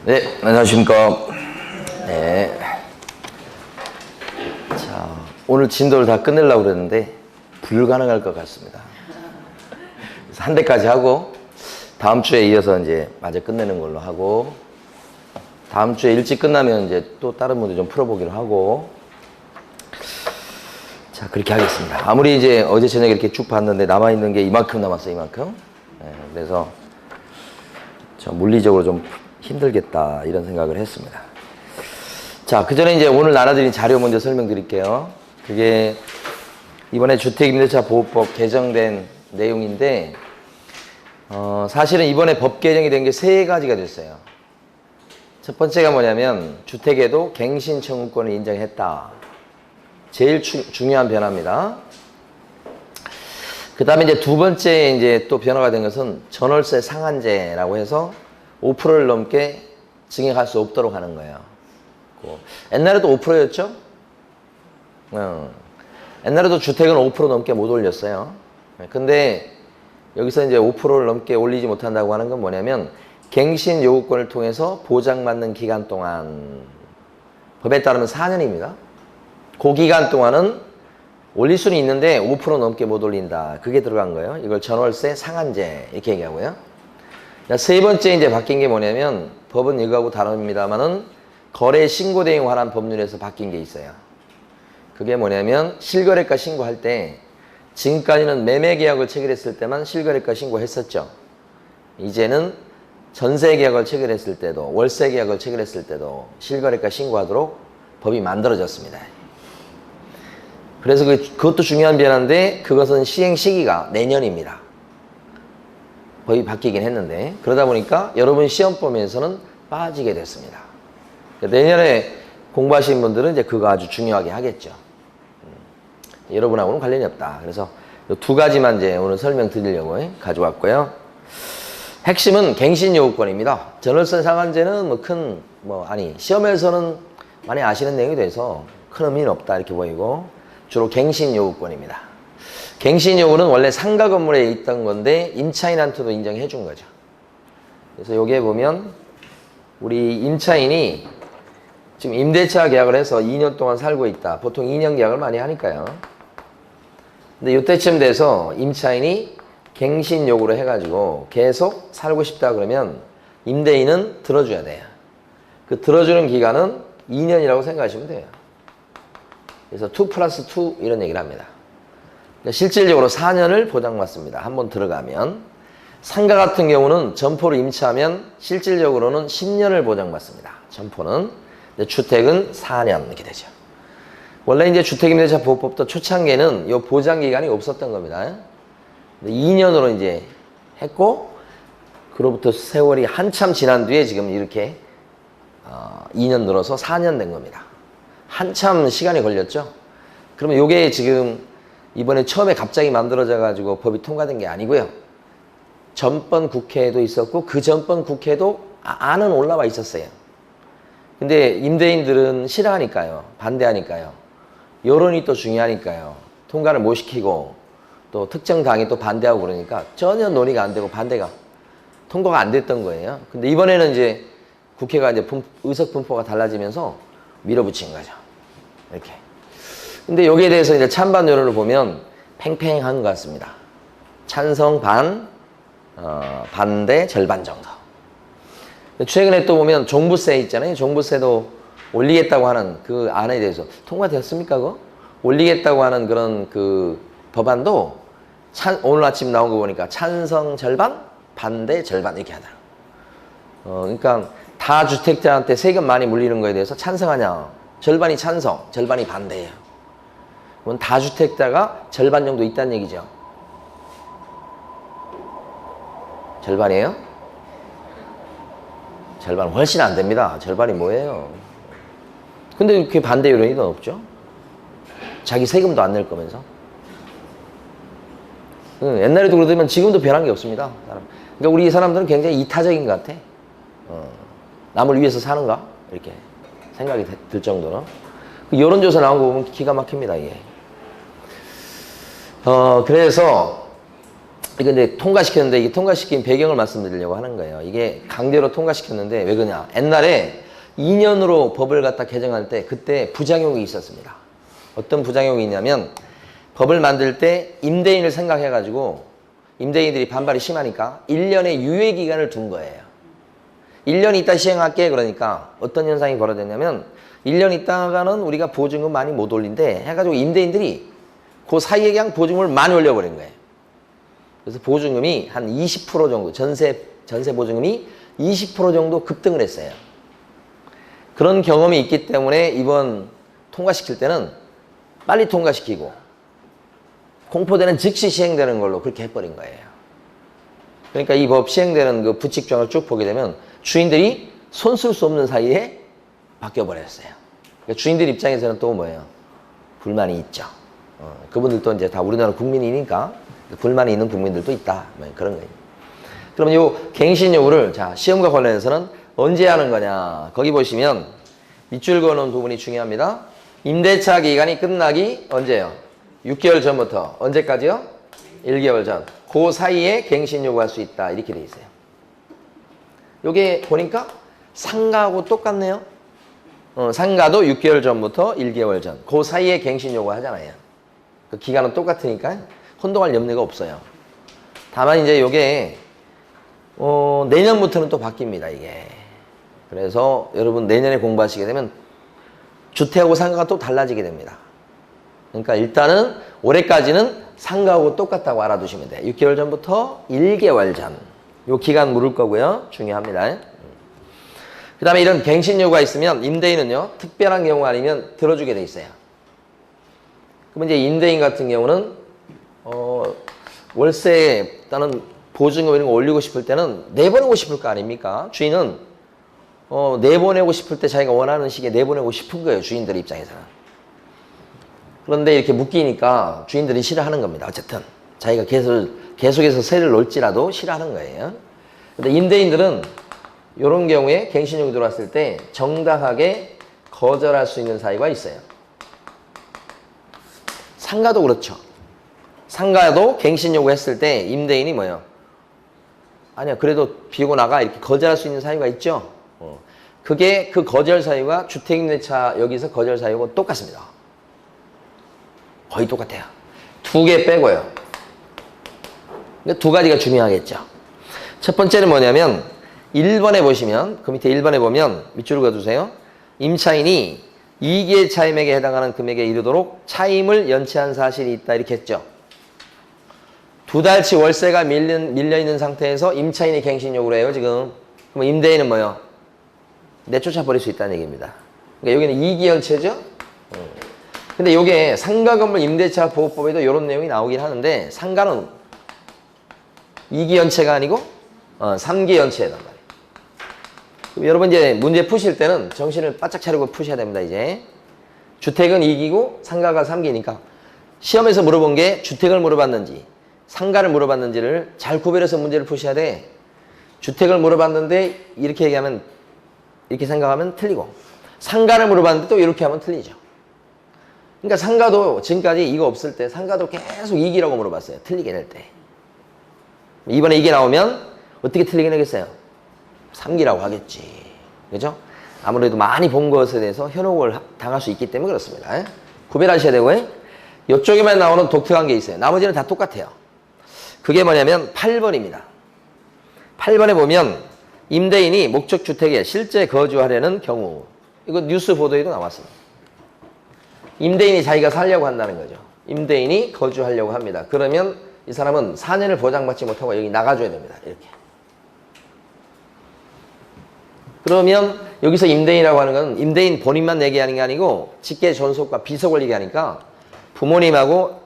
네, 안녕하십니까. 네. 자, 오늘 진도를 다 끝내려고 그랬는데 불가능할 것 같습니다. 그래서 한 대까지 하고 다음 주에 이어서 이제 마저 끝내는 걸로 하고, 다음 주에 일찍 끝나면 이제 또 다른 분들 좀 풀어보기로 하고, 자, 그렇게 하겠습니다. 아무리 이제 어제 저녁에 이렇게 쭉 봤는데 남아있는 게 이만큼 남았어요, 이만큼. 네, 그래서 저 물리적으로 좀 힘들겠다 이런 생각을 했습니다. 자, 그 전에 이제 오늘 나눠드린 자료 먼저 설명드릴게요. 그게 이번에 주택임대차보호법 개정된 내용인데, 사실은 이번에 법 개정이 된 게 세 가지가 됐어요. 첫 번째가 뭐냐면 주택에도 갱신 청구권을 인정했다. 제일 중요한 변화입니다. 그 다음에 이제 두 번째 이제 또 변화가 된 것은 전월세 상한제라고 해서 5%를 넘게 증액할 수 없도록 하는 거예요. 옛날에도 5%였죠? 옛날에도 주택은 5% 넘게 못 올렸어요. 근데 여기서 이제 5%를 넘게 올리지 못한다고 하는 건 뭐냐면 갱신 요구권을 통해서 보장받는 기간 동안, 법에 따르면 4년입니다. 그 기간 동안은 올릴 수는 있는데 5% 넘게 못 올린다. 그게 들어간 거예요. 이걸 전월세 상한제 이렇게 얘기하고요. 세 번째 이제 바뀐 게 뭐냐면, 법은 이거하고 다릅니다만은 거래 신고 대행 관한 법률에서 바뀐 게 있어요. 그게 뭐냐면 실거래가 신고할 때 지금까지는 매매 계약을 체결했을 때만 실거래가 신고했었죠. 이제는 전세 계약을 체결했을 때도 월세 계약을 체결했을 때도 실거래가 신고하도록 법이 만들어졌습니다. 그래서 그것도 중요한 변화인데 그것은 시행 시기가 내년입니다. 법이 바뀌긴 했는데, 그러다 보니까 여러분 시험범위에서는 빠지게 됐습니다. 내년에 공부하시는 분들은 이제 그거 아주 중요하게 하겠죠. 여러분하고는 관련이 없다. 그래서 이 두 가지만 이제 오늘 설명드리려고 가져왔고요. 핵심은 갱신 요구권입니다. 전월세 상한제는 시험에서는 많이 아시는 내용이 돼서 큰 의미는 없다 이렇게 보이고, 주로 갱신 요구권입니다. 갱신 요구는 원래 상가 건물에 있던 건데 임차인한테도 인정해 준 거죠. 그래서 여기에 보면 우리 임차인이 지금 임대차 계약을 해서 2년 동안 살고 있다. 보통 2년 계약을 많이 하니까요. 근데 이때쯤 돼서 임차인이 갱신 요구를 해가지고 계속 살고 싶다 그러면 임대인은 들어줘야 돼요. 그 들어주는 기간은 2년이라고 생각하시면 돼요. 그래서 2+2 이런 얘기를 합니다. 그러니까 실질적으로 4년을 보장받습니다. 한번 들어가면. 상가 같은 경우는 점포로 임차하면 실질적으로는 10년을 보장받습니다. 점포는. 주택은 4년 이렇게 되죠. 원래 이제 주택임대차보호법도 초창기에는 이 보장기간이 없었던 겁니다. 2년으로 이제 했고, 그로부터 세월이 한참 지난 뒤에 지금 이렇게 2년 늘어서 4년 된 겁니다. 한참 시간이 걸렸죠. 그러면 이게 지금 이번에 처음에 갑자기 만들어져 가지고 법이 통과된 게 아니고요. 전번 국회에도 있었고 그 전번 국회에도 안은 올라와 있었어요. 근데 임대인들은 싫어하니까요. 반대하니까요. 여론이 또 중요하니까요. 통과를 못 시키고 또 특정 당이 또 반대하고 그러니까 전혀 논의가 안 되고 통과가 안 됐던 거예요. 근데 이번에는 이제 국회가 이제 의석 분포가 달라지면서 밀어붙인 거죠. 이렇게. 근데 여기에 대해서 이제 찬반 여론을 보면 팽팽한 것 같습니다. 찬성 반, 반대 절반 정도. 최근에 또 보면 종부세 있잖아요. 종부세도 올리겠다고 하는 그 안에 대해서 통과되었습니까? 그거? 올리겠다고 하는 그런 그 법안도 오늘 아침 나온 거 보니까 찬성 절반, 반대 절반 이렇게 하더라고요. 그러니까 다주택자한테 세금 많이 물리는 거에 대해서 찬성하냐? 절반이 찬성, 절반이 반대예요. 그럼 다주택자가 절반 정도 있다는 얘기죠. 절반이에요? 절반 훨씬 안 됩니다. 절반이 뭐예요? 근데 그게 반대 여론이 더 높죠? 자기 세금도 안 낼 거면서. 옛날에도 그러더만 지금도 변한 게 없습니다. 그러니까 우리 사람들은 굉장히 이타적인 것 같아. 남을 위해서 사는가? 이렇게 생각이 들 정도로. 그 여론조사 나온 거 보면 기가 막힙니다, 이게. 그래서 이거 이제 통과시켰는데 이게 통과시킨 배경을 말씀드리려고 하는 거예요. 이게 강제로 통과시켰는데 왜 그러냐. 옛날에 2년으로 법을 갖다 개정할 때 그때 부작용이 있었습니다. 어떤 부작용이 있냐면 법을 만들 때 임대인을 생각해가지고 임대인들이 반발이 심하니까 1년의 유예기간을 둔 거예요. 1년 있다 시행할게 그러니까 어떤 현상이 벌어졌냐면 1년 있다가는 우리가 보증금 많이 못 올린대 해가지고 임대인들이 그 사이에 그냥 보증금을 많이 올려버린 거예요. 그래서 보증금이 한 20% 정도 전세 보증금이 20% 정도 급등을 했어요. 그런 경험이 있기 때문에 이번 통과시킬 때는 빨리 통과시키고 공포되는 즉시 시행되는 걸로 그렇게 해버린 거예요. 그러니까 이 법 시행되는 그 부칙조항을 쭉 보게 되면 주인들이 손 쓸 수 없는 사이에 바뀌어버렸어요. 그러니까 주인들 입장에서는 또 뭐예요? 불만이 있죠. 그분들도 이제 다 우리나라 국민이니까 불만이 있는 국민들도 있다. 뭐 그런 거예요. 그럼 요 갱신 요구를 자 시험과 관련해서는 언제 하는 거냐? 거기 보시면 밑줄 그어놓은 부분이 중요합니다. 임대차 기간이 끝나기 언제요? 6개월 전부터 언제까지요? 1개월 전. 그 사이에 갱신 요구할 수 있다. 이렇게 돼 있어요. 요게 보니까 상가하고 똑같네요. 상가도 6개월 전부터 1개월 전. 그 사이에 갱신 요구 하잖아요. 그 기간은 똑같으니까 혼동할 염려가 없어요. 다만 이제 요게 내년부터는 또 바뀝니다. 이게. 그래서 여러분 내년에 공부하시게 되면 주택하고 상가가 또 달라지게 됩니다. 그러니까 일단은 올해까지는 상가하고 똑같다고 알아두시면 돼요. 6개월 전부터 1개월 전. 요 기간 물을 거고요. 중요합니다. 그 다음에 이런 갱신 요구가 있으면 임대인은요. 특별한 경우 아니면 들어주게 돼 있어요. 그러면 이제 임대인 같은 경우는 월세 또는 보증금 이런 거 올리고 싶을 때는 내보내고 싶을 거 아닙니까? 주인은 내보내고 싶을 때 자기가 원하는 시기에 내보내고 싶은 거예요. 주인들 입장에서는. 그런데 이렇게 묶이니까 주인들이 싫어하는 겁니다. 어쨌든 자기가 계속해서 세를 놓을지라도 싫어하는 거예요. 근데 임대인들은 이런 경우에 갱신요구 들어왔을 때 정당하게 거절할 수 있는 사유가 있어요. 상가도 그렇죠. 상가도 갱신요구 했을 때 임대인이 뭐예요? 아니야 그래도 비고 나가 이렇게 거절할 수 있는 사유가 있죠. 그게 그 거절 사유가 주택임대차 여기서 거절 사유하고 똑같습니다. 거의 똑같아요. 두 개 빼고요. 두 가지가 중요하겠죠. 첫 번째는 뭐냐면 1번에 보시면 그 밑에 1번에 보면 밑줄을 그어주세요. 임차인이 이기의 차임액에 해당하는 금액에 이르도록 차임을 연체한 사실이 있다 이렇게 했죠. 두 달치 월세가 밀려있는 상태에서 임차인이 갱신 요구를 해요 지금. 그럼 임대인은 뭐예요? 내쫓아 버릴 수 있다는 얘기입니다. 그러니까 여기는 이기 연체죠. 근데 이게 상가 건물 임대차 보호법에도 이런 내용이 나오긴 하는데 상가는 2기 연체가 아니고 3기 연체란 말이에요. 그럼 여러분 이제 문제 푸실 때는 정신을 바짝 차리고 푸셔야 됩니다. 이제 주택은 2기고 상가가 3기니까 시험에서 물어본 게 주택을 물어봤는지 상가를 물어봤는지를 잘 구별해서 문제를 푸셔야 돼. 주택을 물어봤는데 이렇게 얘기하면 이렇게 생각하면 틀리고 상가를 물어봤는데 또 이렇게 하면 틀리죠. 그러니까 상가도 지금까지 이거 없을 때 상가도 계속 2기라고 물어봤어요. 틀리게 될 때. 이번에 이게 나오면 어떻게 틀리게 내겠어요? 3기라고 하겠지. 그죠? 아무래도 많이 본 것에 대해서 현혹을 당할 수 있기 때문에 그렇습니다. 구별하셔야 되고요. 이쪽에만 나오는 독특한 게 있어요. 나머지는 다 똑같아요. 그게 뭐냐면 8번입니다. 8번에 보면 임대인이 목적주택에 실제 거주하려는 경우 이거 뉴스 보도에도 나왔습니다. 임대인이 자기가 살려고 한다는 거죠. 임대인이 거주하려고 합니다. 그러면 이 사람은 4년을 보장받지 못하고 여기 나가줘야 됩니다. 이렇게. 그러면 여기서 임대인이라고 하는 건 임대인 본인만 얘기하는 게 아니고 직계 존속과 비속을 얘기하니까 부모님하고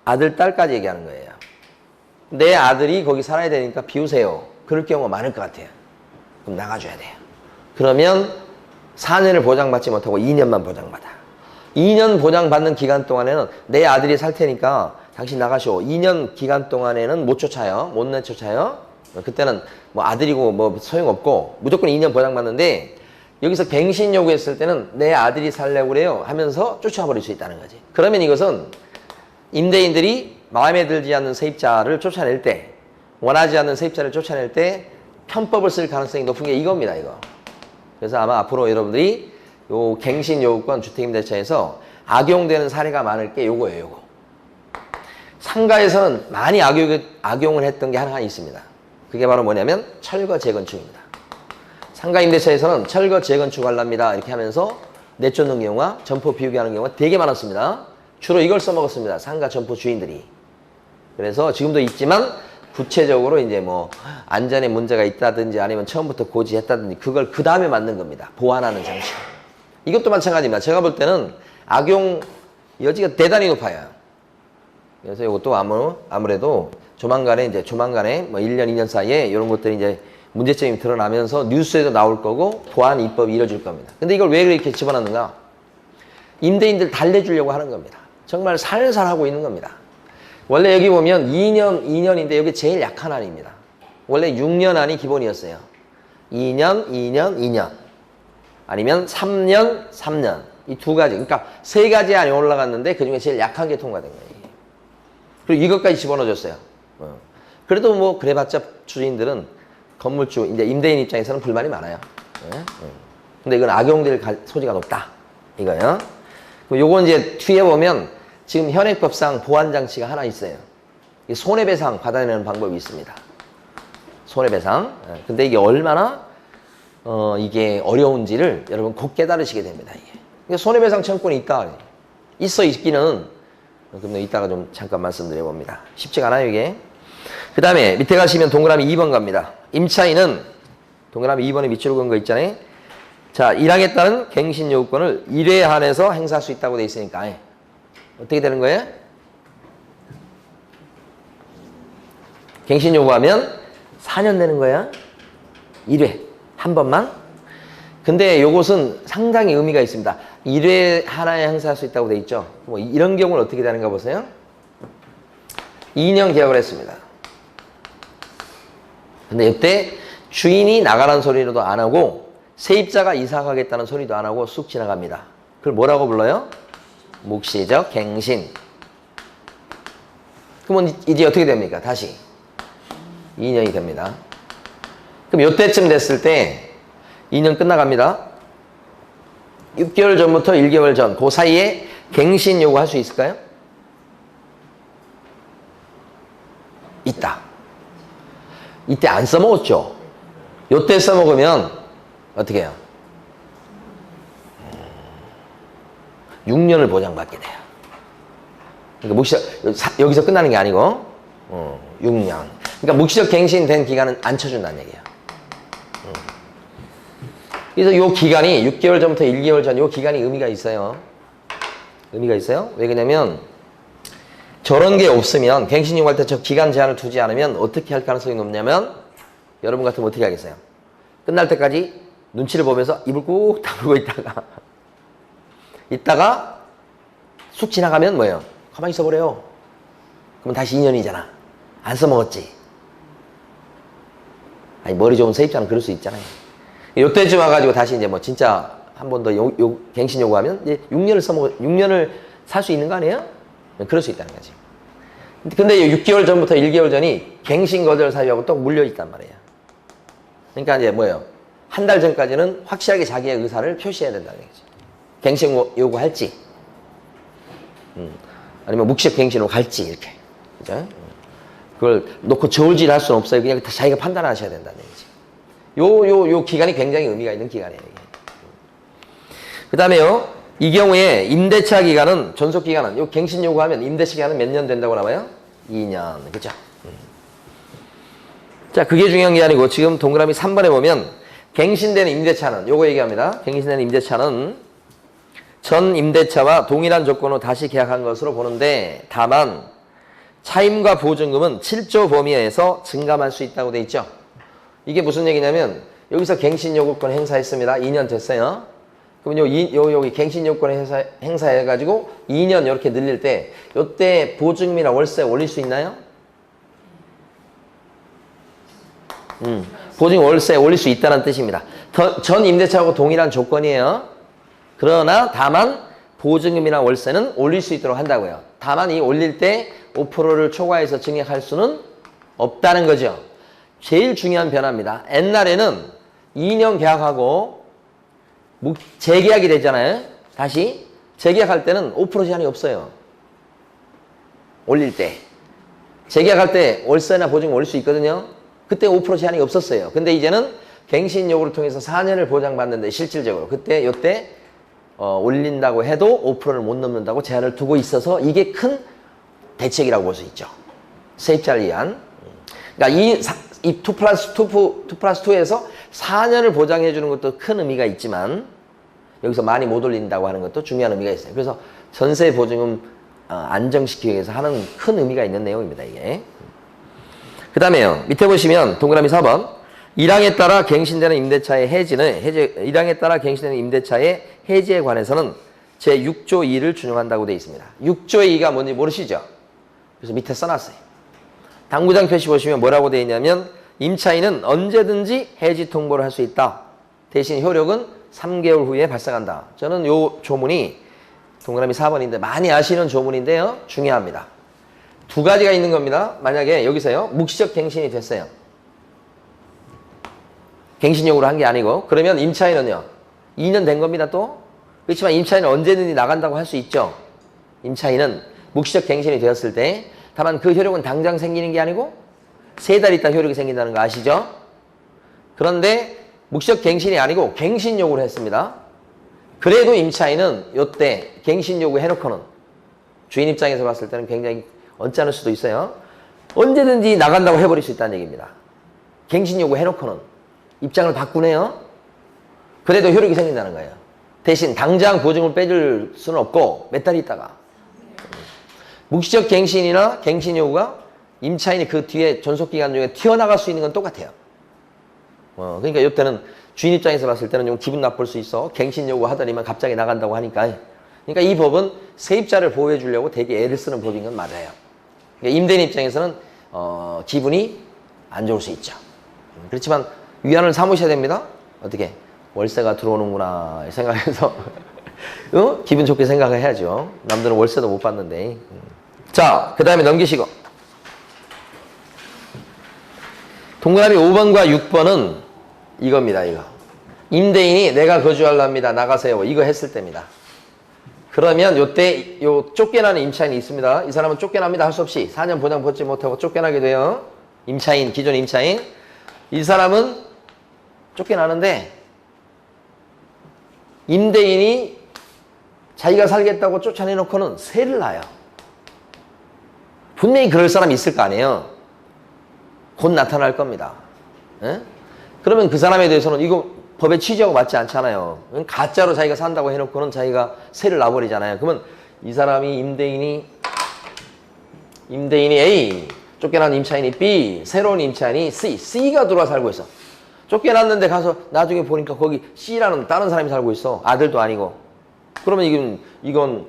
아들, 딸까지 얘기하는 거예요. 내 아들이 거기 살아야 되니까 비우세요. 그럴 경우가 많을 것 같아요. 그럼 나가줘야 돼요. 그러면 4년을 보장받지 못하고 2년만 보장받아. 2년 보장받는 기간 동안에는 내 아들이 살 테니까 당신 나가시오. 2년 기간 동안에는 못 쫓아요. 못 내쫓아요. 그때는 뭐 아들이고 뭐 소용없고 무조건 2년 보장받는데 여기서 갱신 요구했을 때는 내 아들이 살려고 그래요 하면서 쫓아버릴 수 있다는 거지. 그러면 이것은 임대인들이 마음에 들지 않는 세입자를 쫓아낼 때, 원하지 않는 세입자를 쫓아낼 때 편법을 쓸 가능성이 높은 게 이겁니다, 이거. 그래서 아마 앞으로 여러분들이 요 갱신 요구권 주택임대차에서 악용되는 사례가 많을 게 요거예요, 요거. 상가에서는 많이 악용을 했던 게 하나 있습니다. 그게 바로 뭐냐면 철거 재건축입니다. 상가 임대차에서는 철거 재건축 관람입니다 이렇게 하면서 내쫓는 경우와 점포 비우게 하는 경우가 되게 많았습니다. 주로 이걸 써먹었습니다. 상가 점포 주인들이. 그래서 지금도 있지만 구체적으로 이제 뭐 안전에 문제가 있다든지 아니면 처음부터 고지했다든지 그걸 그 다음에 만든 겁니다. 보완하는 장치. 이것도 마찬가지입니다. 제가 볼 때는 악용 여지가 대단히 높아요. 그래서 이것도 아무래도 조만간에 뭐 1년, 2년 사이에 이런 것들이 이제 문제점이 드러나면서 뉴스에도 나올 거고 보안 입법이 이뤄질 겁니다. 근데 이걸 왜 이렇게 집어넣는가? 임대인들 달래주려고 하는 겁니다. 정말 살살 하고 있는 겁니다. 원래 여기 보면 2년인데 여기 제일 약한 안입니다. 원래 6년 안이 기본이었어요. 2년. 아니면 3년. 이 두 가지. 그러니까 세 가지 안이 올라갔는데 그중에 제일 약한 게 통과된 거예요. 그리고 이것까지 집어넣어줬어요. 그래도 뭐 그래봤자 주인들은 건물주, 이제 임대인 입장에서는 불만이 많아요. 근데 이건 악용될 소지가 높다. 이거요. 요건 이제 뒤에 보면 지금 현행법상 보완장치가 하나 있어요. 손해배상 받아내는 방법이 있습니다. 손해배상. 근데 이게 얼마나 이게 어려운지를 여러분 곧 깨달으시게 됩니다. 이게. 그러니까 손해배상 청구권이 있다. 있기는 그럼 이따가 좀 잠깐 말씀드려 봅니다. 쉽지가 않아요, 이게. 그 다음에 밑에 가시면 동그라미 2번 갑니다. 임차인은 동그라미 2번에 밑줄 그은 거 있잖아요. 자, 1항에 따른 갱신 요구권을 1회 한해서 행사할 수 있다고 돼 있으니까 어떻게 되는 거예요? 갱신 요구하면 4년 되는 거야. 1회 한 번만. 근데 요것은 상당히 의미가 있습니다. 1회 하나에 행사할 수 있다고 돼 있죠. 뭐 이런 경우는 어떻게 되는가 보세요. 2년 계약을 했습니다. 근데 이때 주인이 나가라는 소리도 안 하고 세입자가 이사 가겠다는 소리도 안 하고 쑥 지나갑니다. 그걸 뭐라고 불러요? 묵시적 갱신. 그러면 이제 어떻게 됩니까? 다시 2년이 됩니다. 그럼 이때쯤 됐을 때 2년 끝나갑니다. 6개월 전부터 1개월 전, 그 사이에 갱신 요구할 수 있을까요? 있다. 이때 안 써먹었죠? 요때 써먹으면 어떻게 해요? 6년을 보장받게 돼요. 그러니까 묵시적, 여기서 끝나는 게 아니고 6년. 그러니까 묵시적 갱신된 기간은 안 쳐준다는 얘기예요. 그래서 요 기간이 6개월 전부터 1개월 전 요 기간이 의미가 있어요. 의미가 있어요. 왜 그러냐면 저런 게 없으면 갱신 요구할 때 저 기간 제한을 두지 않으면 어떻게 할 가능성이 높냐면 여러분 같으면 어떻게 하겠어요? 끝날 때까지 눈치를 보면서 입을 꾹 다물고 있다가 쑥 지나가면 뭐예요? 가만히 있어버려요. 그러면 다시 2년이잖아. 안 써먹었지. 아니 머리 좋은 세입자는 그럴 수 있잖아요. 요때쯤 와가지고 다시 이제 뭐 진짜 한 번 더 갱신 요구하면 이제 6년을 살 수 있는 거 아니에요? 그럴 수 있다는 거지. 근데 6개월 전부터 1개월 전이 갱신 거절 사유하고 또 물려 있단 말이에요. 그러니까 이제 뭐예요? 한 달 전까지는 확실하게 자기의 의사를 표시해야 된다는 거지. 갱신 요구할지, 아니면 묵시적 갱신으로 갈지 이렇게. 그죠? 그걸 놓고 저울질 할 수는 없어요. 그냥 자기가 판단하셔야 된다는 얘기지. 요 기간이 굉장히 의미가 있는 기간이에요. 그 다음에요. 이 경우에 임대차 기간은, 존속 기간은, 요 갱신 요구하면 임대차 기간은 몇 년 된다고 나와요? 2년. 그죠? 자, 그게 중요한 게 아니고 지금 동그라미 3번에 보면 갱신되는 임대차는, 요거 얘기합니다. 갱신되는 임대차는 전 임대차와 동일한 조건으로 다시 계약한 것으로 보는데 다만 차임과 보증금은 7조 범위에서 증감할 수 있다고 돼 있죠. 이게 무슨 얘기냐면 여기서 갱신 요구권 행사했습니다. 2년 됐어요. 그러면 여기 갱신 요구권 행사해가지고 2년 이렇게 늘릴 때 요때 보증금이나 월세 올릴 수 있나요? 보증 월세 올릴 수 있다는 뜻입니다. 전 임대차하고 동일한 조건이에요. 그러나 다만 보증금이나 월세는 올릴 수 있도록 한다고요. 다만 이 올릴 때 5%를 초과해서 증액할 수는 없다는 거죠. 제일 중요한 변화입니다. 옛날에는 2년 계약하고 재계약이 되잖아요. 다시 재계약할 때는 5% 제한이 없어요. 올릴 때. 재계약할 때 월세나 보증 올릴 수 있거든요. 그때 5% 제한이 없었어요. 근데 이제는 갱신 요구를 통해서 4년을 보장받는데 실질적으로 그때 요때 올린다고 해도 5%를 못 넘는다고 제한을 두고 있어서 이게 큰 대책이라고 볼 수 있죠. 세입자를 위한. 그러니까 이 2+2에서 4년을 보장해 주는 것도 큰 의미가 있지만 여기서 많이 못 올린다고 하는 것도 중요한 의미가 있어요. 그래서 전세 보증금 안정시키기 위해서 하는 큰 의미가 있는 내용입니다. 이게. 그 다음에요. 밑에 보시면 동그라미 4번 1항에 따라 갱신되는 임대차의 해지는 1항에 따라 갱신되는 임대차의 해지에 관해서는 제6조 2를 준용한다고 되어 있습니다. 6조 2가 뭔지 모르시죠? 그래서 밑에 써놨어요. 당구장 표시 보시면 뭐라고 되어 있냐면 임차인은 언제든지 해지 통보를 할 수 있다. 대신 효력은 3개월 후에 발생한다. 저는 요 조문이 동그라미 4번인데 많이 아시는 조문인데요. 중요합니다. 두 가지가 있는 겁니다. 만약에 여기서요. 묵시적 갱신이 됐어요. 갱신 요구를 한 게 아니고 그러면 임차인은요. 2년 된 겁니다 또. 그렇지만 임차인은 언제든지 나간다고 할 수 있죠. 임차인은 묵시적 갱신이 되었을 때 다만 그 효력은 당장 생기는 게 아니고 3달 있다 효력이 생긴다는 거 아시죠? 그런데 묵시적 갱신이 아니고 갱신 요구를 했습니다. 그래도 임차인은 요때 갱신 요구 해놓고는 주인 입장에서 봤을 때는 굉장히 언짢을 수도 있어요. 언제든지 나간다고 해버릴 수 있다는 얘기입니다. 갱신 요구 해놓고는 입장을 바꾸네요. 그래도 효력이 생긴다는 거예요. 대신 당장 보증을 빼줄 수는 없고 몇 달 있다가 묵시적 갱신이나 갱신 요구가 임차인이 그 뒤에 존속기간 중에 튀어나갈 수 있는 건 똑같아요. 그러니까 이때는 주인 입장에서 봤을 때는 좀 기분 나쁠 수 있어. 갱신 요구 하더니만 갑자기 나간다고 하니까. 그러니까 이 법은 세입자를 보호해 주려고 되게 애를 쓰는 법인 건 맞아요. 그러니까 임대인 입장에서는 기분이 안 좋을 수 있죠. 그렇지만 위안을 삼으셔야 됩니다. 어떻게? 월세가 들어오는구나 생각해서 기분 좋게 생각을 해야죠. 남들은 월세도 못 받는데. 자, 그 다음에 넘기시고 동그라미 5번과 6번은 이겁니다. 이거 임대인이 내가 거주하랍니다. 나가세요. 이거 했을 때입니다. 그러면 요때 요 쫓겨나는 임차인이 있습니다. 이 사람은 쫓겨납니다. 할 수 없이 4년 보장 받지 못하고 쫓겨나게 돼요. 임차인, 기존 임차인. 이 사람은 쫓겨나는데 임대인이 자기가 살겠다고 쫓아내놓고는 세를 놔요. 분명히 그럴 사람이 있을 거 아니에요. 곧 나타날 겁니다. 에? 그러면 그 사람에 대해서는 이거 법의 취지하고 맞지 않잖아요. 가짜로 자기가 산다고 해놓고는 자기가 세를 놔버리잖아요. 그러면 이 사람이 임대인이 A, 쫓겨난 임차인이 B, 새로운 임차인이 C가 들어와 살고 있어. 쫓겨났는데 가서 나중에 보니까 거기 C라는 다른 사람이 살고 있어. 아들도 아니고. 그러면 이건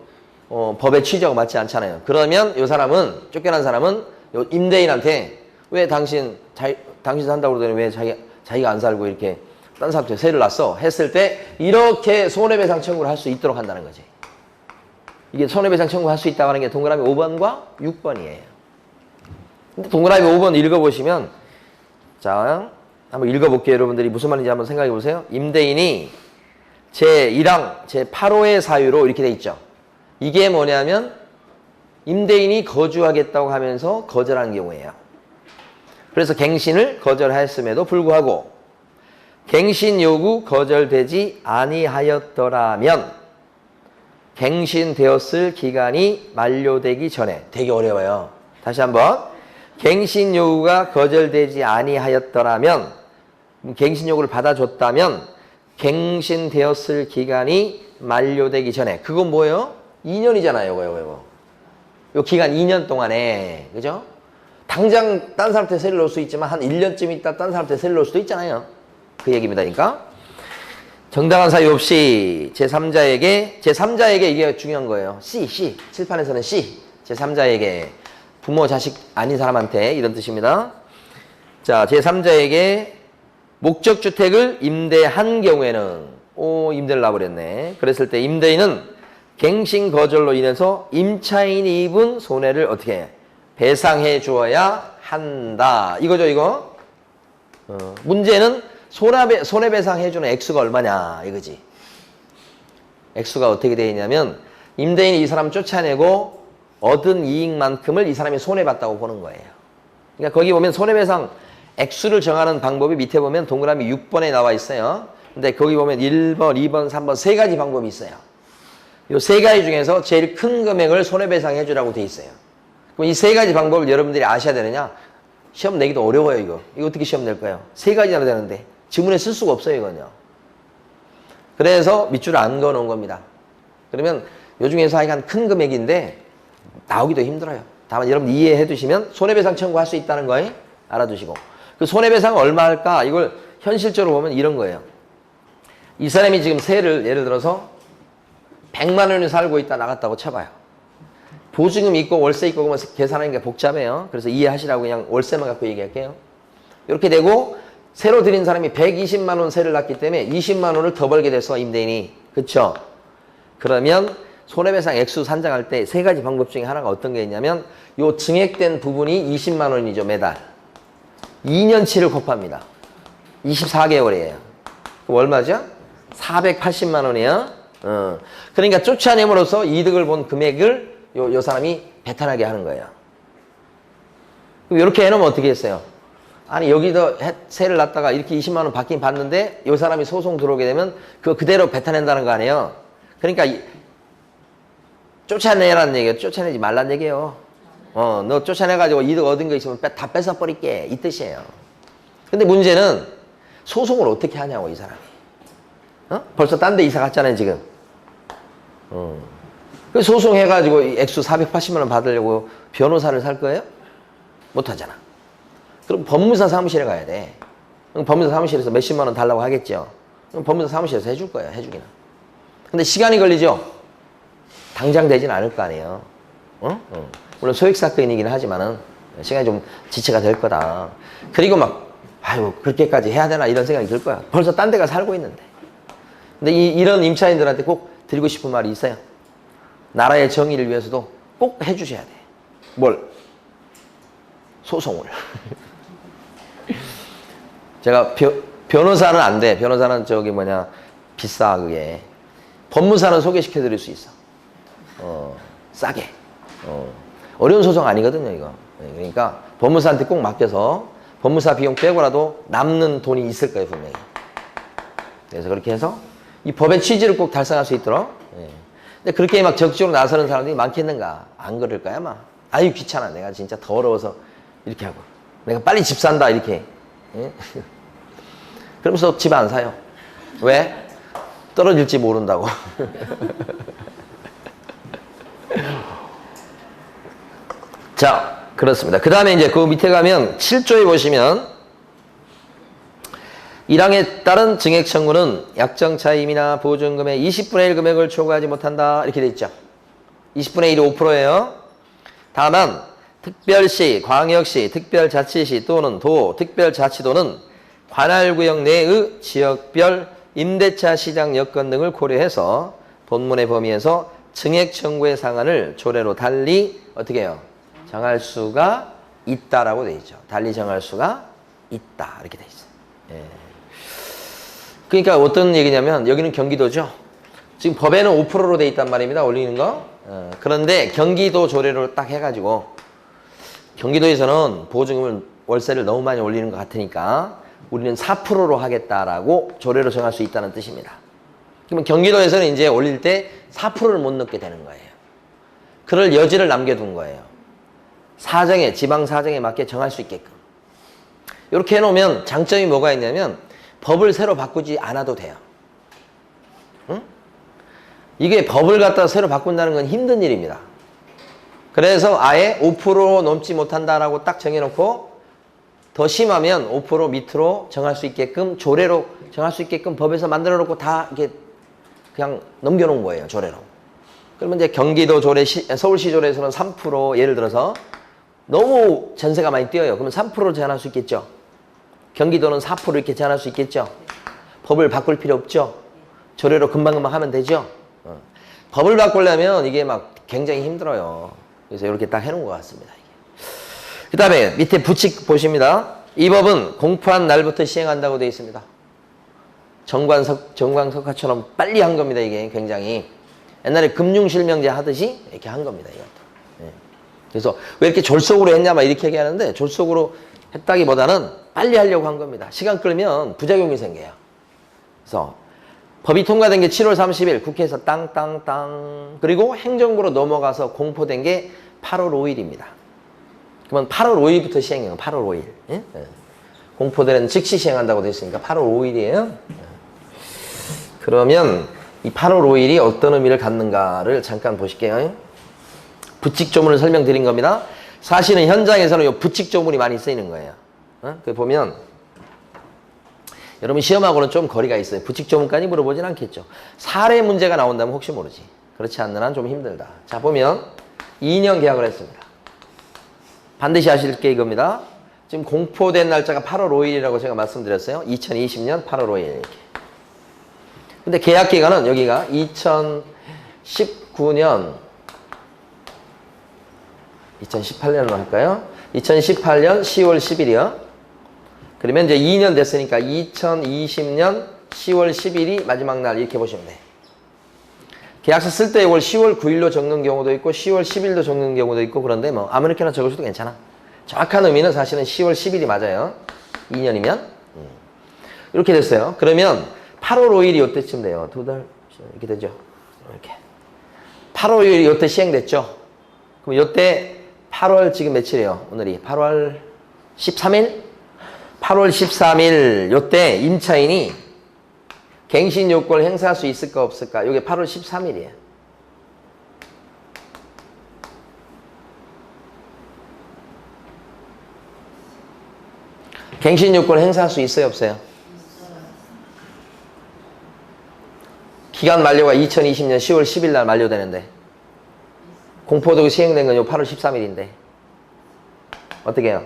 법의 취지하고 맞지 않잖아요. 그러면 이 사람은, 쫓겨난 사람은 요 임대인한테 왜 당신 산다고 그러더니 왜 자기가 안 살고 이렇게 딴 사람한테 세를 놨어? 했을 때 이렇게 손해배상 청구를 할 수 있도록 한다는 거지. 이게 손해배상 청구할 수 있다고 하는 게 동그라미 5번과 6번이에요. 근데 동그라미 5번 읽어보시면 자, 한번 읽어볼게요. 여러분들이 무슨 말인지 한번 생각해 보세요. 임대인이 제1항 제8호의 사유로 이렇게 돼 있죠. 이게 뭐냐면 임대인이 거주하겠다고 하면서 거절한 경우예요. 그래서 갱신을 거절했음에도 불구하고 갱신 요구 거절되지 아니하였더라면 갱신되었을 기간이 만료되기 전에. 되게 어려워요. 다시 한번. 갱신 요구가 거절되지 아니하였더라면, 갱신 요구를 받아줬다면 갱신되었을 기간이 만료되기 전에. 그건 뭐예요? 2년이잖아요. 요거. 요 기간 2년 동안에. 그죠? 당장 딴 사람한테 세를 놓을 수 있지만 한 1년쯤 있다 딴 사람한테 세를 놓을 수도 있잖아요. 그 얘기입니다. 그러니까 정당한 사유 없이 제3자에게 이게 중요한 거예요. C. 칠판에서는 C. 제3자에게 부모, 자식 아닌 사람한테 이런 뜻입니다. 자, 제3자에게 목적주택을 임대한 경우에는 임대를 놔버렸네. 그랬을 때 임대인은 갱신 거절로 인해서 임차인이 입은 손해를 어떻게 해? 배상해 주어야 한다. 이거죠, 이거. 문제는 손해배상 해주는 액수가 얼마냐, 이거지. 액수가 어떻게 되어 있냐면, 임대인이 이 사람 쫓아내고 얻은 이익만큼을 이 사람이 손해봤다고 보는 거예요. 그러니까 거기 보면 손해배상 액수를 정하는 방법이 밑에 보면 동그라미 6번에 나와 있어요. 근데 거기 보면 1번, 2번, 3번 세 가지 방법이 있어요. 이 세 가지 중에서 제일 큰 금액을 손해배상 해주라고 돼 있어요. 그럼 이 세 가지 방법을 여러분들이 아셔야 되느냐? 시험 내기도 어려워요, 이거. 이거 어떻게 시험 낼까요? 세 가지나 되는데 지문에 쓸 수가 없어요, 이건요. 그래서 밑줄을 안 그어놓은 겁니다. 그러면 요 중에서 하여간 큰 금액인데 나오기도 힘들어요. 다만 여러분 이해해 두시면 손해배상 청구할 수 있다는 거 알아두시고. 그 손해배상 얼마 할까? 이걸 현실적으로 보면 이런 거예요. 이 사람이 지금 세를 예를 들어서 100만 원을 살고 있다 나갔다고 쳐봐요. 보증금 있고 월세 있고 그러면 계산하는 게 복잡해요. 그래서 이해하시라고 그냥 월세만 갖고 얘기할게요. 이렇게 되고 새로 들인 사람이 120만 원 세를 놨기 때문에 20만 원을 더 벌게 돼서 임대인이. 그쵸? 그러면 손해배상 액수 산정할 때 세 가지 방법 중에 하나가 어떤 게 있냐면 요 증액된 부분이 20만 원이죠, 매달. 2년치를 곱합니다. 24개월이에요. 그럼 얼마죠? 480만 원이에요. 그러니까 쫓아냄으로써 이득을 본 금액을 요 사람이 배탈하게 하는 거예요. 그럼 이렇게 해놓으면 어떻게 했어요? 아니 여기도 세를 놨다가 이렇게 20만 원 받긴 받는데 요 사람이 소송 들어오게 되면 그거 그대로 배타낸다는 거 아니에요? 그러니까 쫓아내라는 얘기예요. 쫓아내지 말라는 얘기예요. 너 쫓아내가지고 이득 얻은 거 있으면 다 뺏어버릴게 이 뜻이에요. 근데 문제는 소송을 어떻게 하냐고 이 사람이. 벌써 딴 데 이사 갔잖아요 지금. 그 소송해가지고 액수 480만 원 받으려고 변호사를 살 거예요? 못하잖아. 그럼 법무사 사무실에 가야 돼. 그럼 법무사 사무실에서 몇십만 원 달라고 하겠죠. 그럼 법무사 사무실에서 해줄 거예요. 해주기는. 근데 시간이 걸리죠? 당장 되진 않을 거 아니에요. 물론 소액사건이긴 하지만은 시간이 좀 지체가 될 거다. 그리고 막 아유 그렇게까지 해야 되나 이런 생각이 들 거야. 벌써 딴 데가 살고 있는데. 근데 이런 임차인들한테 꼭 드리고 싶은 말이 있어요. 나라의 정의를 위해서도 꼭 해주셔야 돼. 뭘? 소송을. 제가 변호사는 안 돼. 변호사는 저기 비싸 그게. 법무사는 소개시켜 드릴 수 있어. 싸게. 어려운 소송 아니거든요 이거. 그러니까 법무사한테 꼭 맡겨서 법무사 비용 빼고라도 남는 돈이 있을 거예요 분명히. 그래서 그렇게 해서 이 법의 취지를 꼭 달성할 수 있도록. 근데 그렇게 막 적극적으로 나서는 사람들이 많겠는가? 안 그럴까요 아마? 아유 귀찮아 내가 진짜 더러워서 이렇게 하고 내가 빨리 집 산다 이렇게. 그러면서 집 안 사요. 왜? 떨어질지 모른다고. 자, 그렇습니다. 그 다음에 이제 그 밑에 가면 7조에 보시면 1항에 따른 증액 청구는 약정 차임이나 보증금의 20분의 1 금액을 초과하지 못한다. 이렇게 돼 있죠. 20분의 1이 5%예요. 다만 특별시, 광역시, 특별자치시 또는 도, 특별자치도는 관할구역 내의 지역별 임대차 시장 여건 등을 고려해서 본문의 범위에서 증액 청구의 상한을 조례로 달리 어떻게 해요? 정할 수가 있다라고 돼 있죠. 달리 정할 수가 있다 이렇게 돼 있어요. 예. 그러니까 어떤 얘기냐면 여기는 경기도죠. 지금 법에는 5%로 돼 있단 말입니다. 올리는 거. 그런데 경기도 조례로 딱 해가지고 경기도에서는 보증금을 월세를 너무 많이 올리는 것 같으니까 우리는 4%로 하겠다라고 조례로 정할 수 있다는 뜻입니다. 그러면 경기도에서는 이제 올릴 때 4%를 못 넣게 되는 거예요. 그럴 여지를 남겨둔 거예요. 사정에, 지방 사정에 맞게 정할 수 있게끔. 이렇게 해놓으면 장점이 뭐가 있냐면 법을 새로 바꾸지 않아도 돼요. 응? 이게 법을 갖다 새로 바꾼다는 건 힘든 일입니다. 그래서 아예 5% 넘지 못한다라고 딱 정해놓고 더 심하면 5% 밑으로 정할 수 있게끔 조례로 정할 수 있게끔 법에서 만들어 놓고 다 이렇게 그냥 넘겨놓은 거예요. 조례로. 그러면 이제 경기도 조례, 서울시 조례에서는 3% 예를 들어서 너무 전세가 많이 뛰어요. 그러면 3%로 제한할 수 있겠죠. 경기도는 4% 이렇게 제한할 수 있겠죠. 법을 바꿀 필요 없죠. 조례로 금방금방 하면 되죠. 법을 바꾸려면 이게 막 굉장히 힘들어요. 그래서 이렇게 딱 해놓은 것 같습니다. 그 다음에 밑에 부칙 보십니다. 이 법은 공포한 날부터 시행한다고 되어 있습니다. 정광석화처럼 빨리 한 겁니다. 이게 굉장히. 옛날에 금융실명제 하듯이 이렇게 한 겁니다. 이것도. 네. 그래서 왜 이렇게 졸속으로 했냐만 이렇게 얘기하는데 졸속으로 했다기보다는 빨리 하려고 한 겁니다. 시간 끌면 부작용이 생겨요. 그래서 법이 통과된 게 7월 30일 국회에서 땅땅땅 그리고 행정부로 넘어가서 공포된 게 8월 5일입니다. 그러면 8월 5일부터 시행해요. 8월 5일. 예? 예. 공포되는 즉시 시행한다고 되어 있으니까 8월 5일이에요. 그러면 이 8월 5일이 어떤 의미를 갖는가를 잠깐 보실게요. 부칙조문을 설명드린 겁니다. 사실은 현장에서는 이 부칙조문이 많이 쓰이는 거예요. 그 보면 여러분 시험하고는 좀 거리가 있어요. 부칙조문까지 물어보진 않겠죠. 사례 문제가 나온다면 혹시 모르지. 그렇지 않는 한 좀 힘들다. 자 보면 2년 계약을 했습니다. 반드시 아실 게 이겁니다. 지금 공포된 날짜가 8월 5일이라고 제가 말씀드렸어요. 2020년 8월 5일 이렇게. 근데 계약 기간은 여기가 2019년 2018년으로 할까요? 2018년 10월 10일이요. 그러면 이제 2년 됐으니까 2020년 10월 10일이 마지막 날 이렇게 보시면 돼. 계약서 쓸 때 이걸 10월 9일로 적는 경우도 있고 10월 10일로 적는 경우도 있고 그런데 뭐 아무렇게나 적을 수도 괜찮아. 정확한 의미는 사실은 10월 10일이 맞아요. 2년이면. 이렇게 됐어요. 그러면 8월 5일이 이때쯤 돼요. 두 달 이렇게 되죠. 이렇게. 8월 5일이 이때 시행됐죠. 그럼 이때 8월 지금 며칠이에요? 오늘이 8월 13일? 8월 13일 이때 임차인이 갱신 요건을 행사할 수 있을까 없을까? 이게 8월 13일이에요. 갱신 요건을 행사할 수 있어요 없어요? 기간 만료가 2020년 10월 10일 날 만료되는데 공포되고 시행된 건 8월 13일인데 어떻게 해요?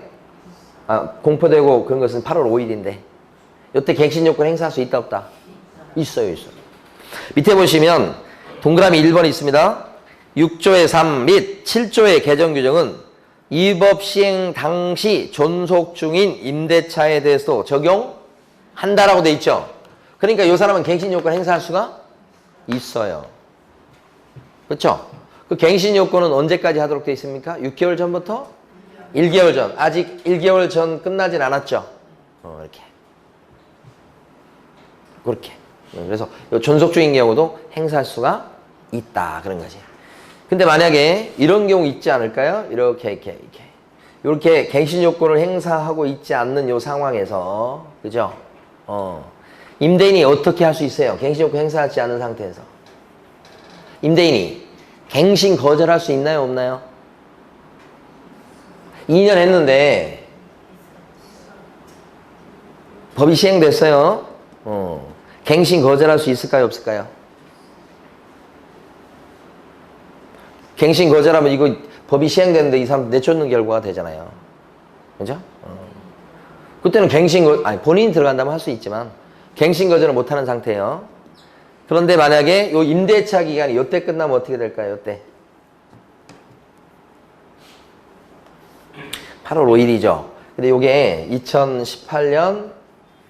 공포되고 그런 것은 8월 5일인데 이때 갱신 요건 행사할 수 있다 없다? 있어요. 밑에 보시면 동그라미 1번이 있습니다. 6조의 3 및 7조의 개정 규정은 이 법 시행 당시 존속 중인 임대차에 대해서 적용한다라고 돼 있죠. 그러니까 이 사람은 갱신 요건 행사할 수가 있어요. 그렇죠? 그 갱신 요건은 언제까지 하도록 돼 있습니까? 6개월 전부터 1개월 전. 아직 1개월 전 끝나진 않았죠. 이렇게. 그렇게. 그래서 존속 중인 경우도 행사할 수가 있다. 그런 거지. 근데 만약에 이런 경우 있지 않을까요? 이렇게. 이렇게 갱신 요건을 행사하고 있지 않는 요 상황에서, 그죠? 임대인이 어떻게 할 수 있어요? 갱신 요건 행사하지 않은 상태에서. 임대인이 갱신 거절할 수 있나요? 없나요? 2년 했는데 법이 시행됐어요. 갱신 거절할 수 있을까요? 없을까요? 갱신 거절하면 이거 법이 시행됐는데 이 사람 내쫓는 결과가 되잖아요. 그죠? 그때는 본인이 들어간다면 할 수 있지만 갱신 거절을 못하는 상태예요. 그런데 만약에 요 임대차 기간이 요때 끝나면 어떻게 될까요? 요때 8월 5일이죠. 근데 요게 2018년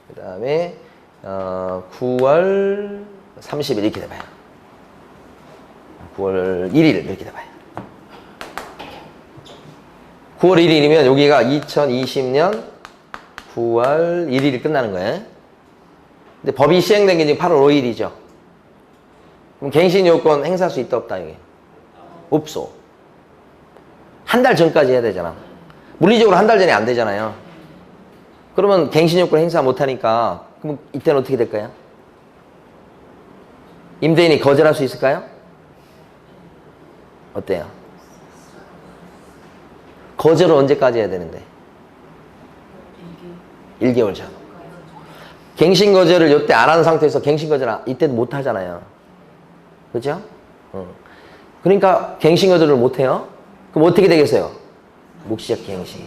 그 다음에 9월 30일 이렇게 돼봐요. 9월 1일 이렇게 돼봐요. 9월 1일이면 여기가 2020년 9월 1일이 끝나는 거예요. 근데 법이 시행된 게 지금 8월 5일이죠. 그럼 갱신 요건 행사할 수 있다 없다 이게? 없어. 한 달 전까지 해야 되잖아. 물리적으로 한 달 전에 안 되잖아요. 그러면 갱신 요건 행사 못 하니까 그럼 이때는 어떻게 될까요? 임대인이 거절할 수 있을까요? 어때요? 거절을 언제까지 해야 되는데? 1개월 전. 갱신 거절을 이때 안 하는 상태에서 갱신 거절 이때도 못 하잖아요. 그죠? 그러니까 갱신 거절을 못 해요. 그럼 어떻게 되겠어요? 묵시적 갱신.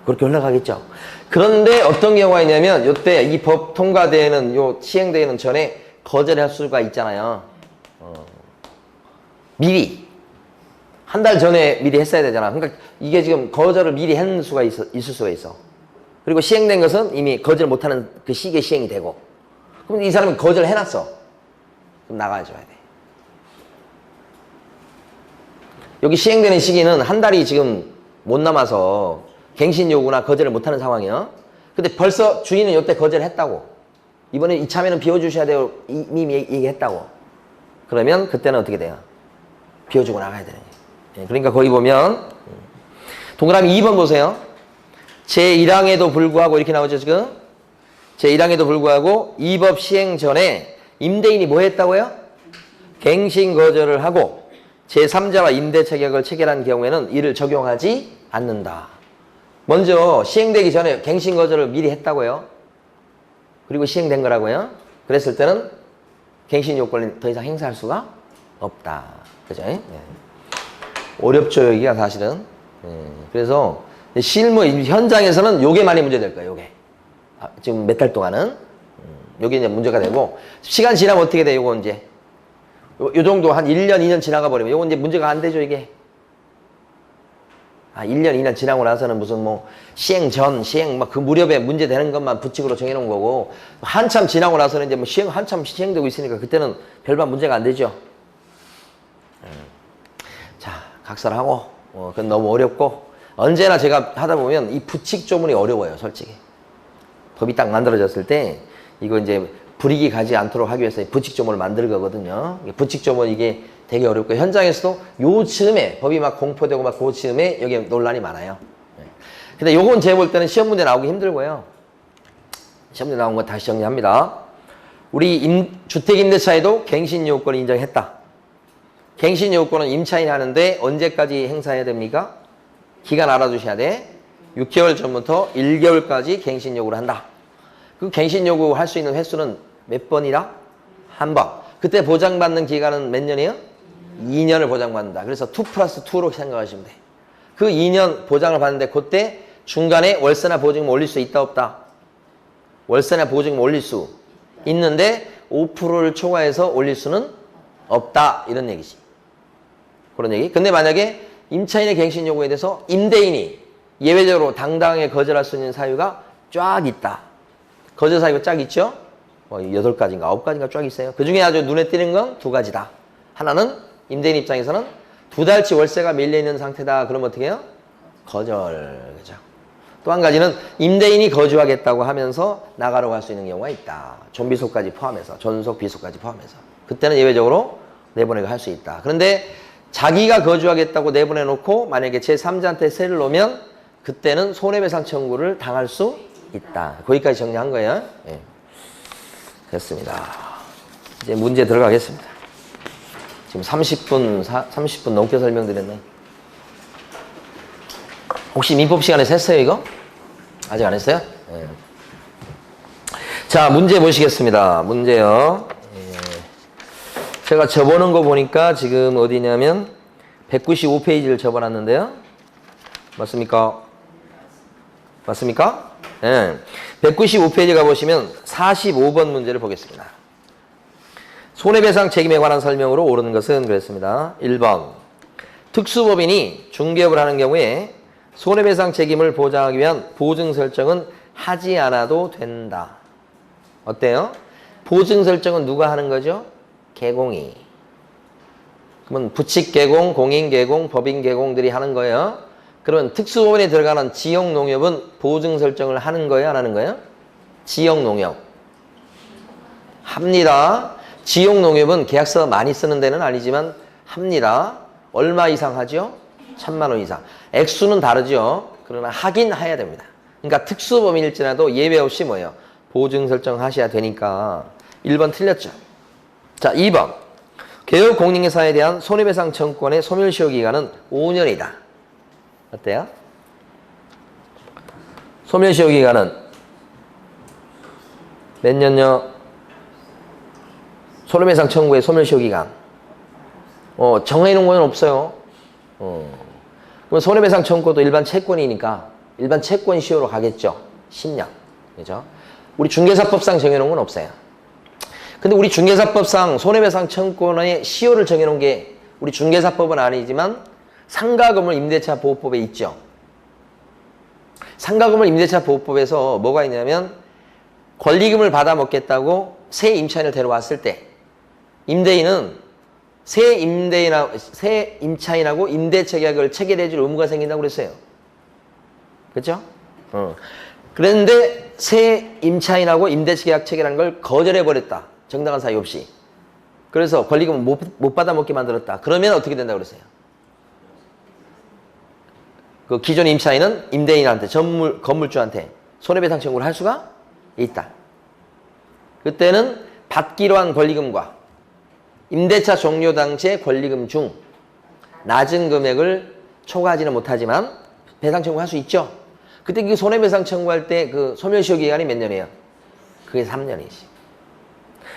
그렇게 올라가겠죠. 그런데 어떤 경우가 있냐면 이때 이 법 통과되는 시행되는 전에 거절할 수가 있잖아요. 미리 한 달 전에 미리 했어야 되잖아. 그러니까 이게 지금 거절을 미리 한 수가 있을 수가 있어. 그리고 시행된 것은 이미 거절 못하는 그 시기에 시행이 되고. 그럼 이 사람이 거절을 해놨어. 그럼 나가줘야 돼. 여기 시행되는 시기는 한 달이 지금 못 남아서 갱신 요구나 거절을 못하는 상황이야. 근데 벌써 주인은 이때 거절했다고. 이번에 이참에는 비워주셔야 돼요. 이미 얘기했다고. 그러면 그때는 어떻게 돼요? 비워주고 나가야 되는 거예요. 그러니까 거기 보면 동그라미 2번 보세요. 제1항에도 불구하고 이렇게 나오죠 지금. 제1항에도 불구하고 이 법 시행 전에 임대인이 뭐 했다고요? 갱신 거절을 하고 제3자와 임대 체결을 체결한 경우에는 이를 적용하지 않는다. 먼저 시행되기 전에 갱신 거절을 미리 했다고요. 그리고 시행된 거라고요. 그랬을 때는 갱신 요건을 더 이상 행사할 수가 없다. 그죠? 네. 어렵죠 여기가 사실은. 그래서 실무 현장에서는 요게 많이 문제될 거예요. 요게 지금 몇 달 동안은 요게 이제 문제가 되고 시간 지나면 어떻게 돼? 요거 이제 요 정도 한 1년 2년 지나가 버리면 요건 이제 문제가 안 되죠 이게. 1년 2년 지나고 나서는 무슨 뭐 시행 전 시행 막 그 무렵에 문제 되는 것만 부칙으로 정해놓은 거고 한참 지나고 나서는 이제 뭐 시행 한참 시행되고 있으니까 그때는 별반 문제가 안 되죠. 자, 각설하고 그건 너무 어렵고 언제나 제가 하다 보면 이 부칙 조문이 어려워요, 솔직히. 법이 딱 만들어졌을 때 이거 이제 불이익이 가지 않도록 하기 위해서 부칙 조문을 만들 거거든요. 부칙 조문 이게 되게 어렵고 현장에서도 요 즈음에 법이 막 공포되고 막 그 즈음에 여기에 논란이 많아요. 근데 요건 제가 볼 때는 시험 문제 나오기 힘들고요. 시험 문제 나온 거 다시 정리합니다. 우리 주택임대차에도 갱신 요건을 인정했다. 갱신 요건은 임차인이 하는데 언제까지 행사해야 됩니까? 기간 알아두셔야 돼. 6개월 전부터 1개월까지 갱신 요구를 한다. 그 갱신 요구 할 수 있는 횟수는 몇 번이라? 한 번. 그때 보장받는 기간은 몇 년이에요? 2년을 보장받는다. 그래서 2+2로 생각하시면 돼. 그 2년 보장을 받는데 그때 중간에 월세나 보증금 올릴 수 있다 없다? 월세나 보증금 올릴 수 있는데 5%를 초과해서 올릴 수는 없다. 이런 얘기지. 그런 얘기. 근데 만약에 임차인의 갱신 요구에 대해서 임대인이 예외적으로 당당하게 거절할 수 있는 사유가 쫙 있다. 거절 사유가 쫙 있죠? 8가지인가 9가지인가 쫙 있어요. 그 중에 아주 눈에 띄는 건 2가지다. 하나는 임대인 입장에서는 2달치 월세가 밀려있는 상태다. 그러면 어떻게 해요? 거절. 그죠? 또 한 가지는 임대인이 거주하겠다고 하면서 나가러 갈 수 있는 경우가 있다. 존비속까지 포함해서, 존속, 비속까지 포함해서. 그때는 예외적으로 내보내고 할 수 있다. 그런데 자기가 거주하겠다고 내보내놓고 만약에 제3자한테 세를 놓으면 그때는 손해배상 청구를 당할 수 있다. 거기까지 정리한 거예요. 네. 됐습니다. 이제 문제 들어가겠습니다. 지금 30분 넘게 설명드렸네. 혹시 민법 시간에 셌어요, 이거? 아직 안 했어요? 네. 자, 문제 보시겠습니다. 문제요. 제가 접어놓은 거 보니까 지금 어디냐면 195페이지를 접어놨는데요. 맞습니까? 맞습니까? 네. 195페이지 가보시면 45번 문제를 보겠습니다. 손해배상 책임에 관한 설명으로 옳은 것은 그랬습니다. 1번 특수법인이 중개업을 하는 경우에 손해배상 책임을 보장하기 위한 보증 설정은 하지 않아도 된다. 어때요? 보증 설정은 누가 하는 거죠? 개공이. 그러면 부칙 개공, 공인 개공, 법인 개공들이 하는 거예요. 그러면 특수법인에 들어가는 지역 농협은 보증 설정을 하는 거예요? 안 하는 거예요? 지역 농협. 합니다. 지역 농협은 계약서 많이 쓰는 데는 아니지만 합니다. 얼마 이상 하죠? 1,000만 원 이상. 액수는 다르죠. 그러나 하긴 해야 됩니다. 그러니까 특수법인일지라도 예외 없이 뭐예요? 보증 설정하셔야 되니까 1번 틀렸죠. 자, 2번. 개업 공인회사에 대한 손해배상 청구권의 소멸시효 기간은 5년이다. 어때요? 소멸시효 기간은 몇 년요? 손해배상 청구의 소멸시효 기간. 정해놓은 건 없어요. 그럼 손해배상 청구도 일반 채권이니까 일반 채권 시효로 가겠죠. 10년. 그죠? 우리 중개사법상 정해놓은 건 없어요. 근데 우리 중개사법상 손해배상 청구권의 시효를 정해놓은 게 우리 중개사법은 아니지만 상가건물 임대차 보호법에 있죠. 상가건물 임대차 보호법에서 뭐가 있냐면 권리금을 받아 먹겠다고 새 임차인을 데려왔을 때 임대인은 새 임차인하고 임대차 계약을 체결해 줄 의무가 생긴다고 그랬어요. 그렇죠? 그런데 새 임차인하고 임대차 계약 체결한 걸 거절해 버렸다. 정당한 사유 없이. 그래서 권리금을 못 받아 먹게 만들었다. 그러면 어떻게 된다고 그랬어요? 그 기존 임차인은 임대인한테 건물주한테 손해배상 청구를 할 수가 있다. 그때는 받기로 한 권리금과 임대차 종료 당시의 권리금 중 낮은 금액을 초과하지는 못하지만 배상 청구할 수 있죠. 그때 그 손해배상 청구할 때 그 소멸시효 기간이 몇 년이에요? 그게 3년이지.